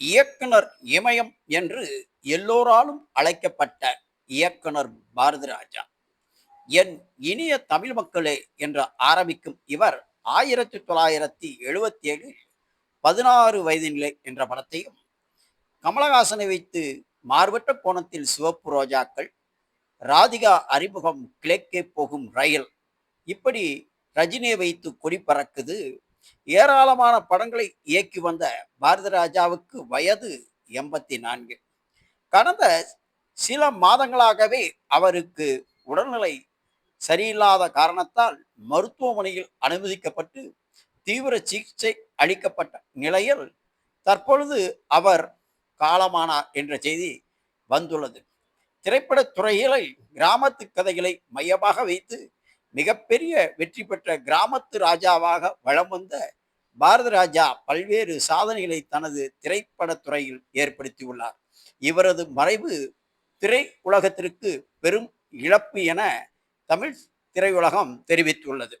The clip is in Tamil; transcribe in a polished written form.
இயக்குனர் இமயம் என்று எல்லோராலும் அழைக்கப்பட்ட இயக்குனர் பாரதிராஜா. என் இனிய தமிழ் மக்களே என்று ஆரம்பிக்கும் இவர் 1977 16 வயதினிலே என்ற படத்தையும், கமலஹாசனை வைத்து மாறுபட்ட கோணத்தில் சிவப்பு ரோஜாக்கள், ராதிகா அறிமுகம், கிழக்கே போகும் ரயில், இப்படி ரஜினியை வைத்து கொடி பறக்குது, ஏராளமான படங்களை இயக்கி வந்த பாரதிராஜாவுக்கு வயது 84. கடந்த சில மாதங்களாகவே அவருக்கு உடல்நிலை சரியில்லாத காரணத்தால் மருத்துவமனையில் அனுமதிக்கப்பட்டு தீவிர சிகிச்சை அளிக்கப்பட்ட நிலையில் தற்பொழுது அவர் காலமானார் என்ற செய்தி வந்துள்ளது. திரைப்படத் துறையிலே கிராமத்து கதைகளை மையமாக வைத்து மிகப்பெரிய வெற்றி பெற்ற கிராமத்து ராஜாவாக வலம் வந்த பாரதி ராஜா பல்வேறு சாதனைகளை தனது திரைப்படத் துறையில் ஏற்படுத்தியுள்ளார். இவரது மறைவு திரை உலகத்திற்கு பெரும் இழப்பு என தமிழ் திரையுலகம் தெரிவித்துள்ளது.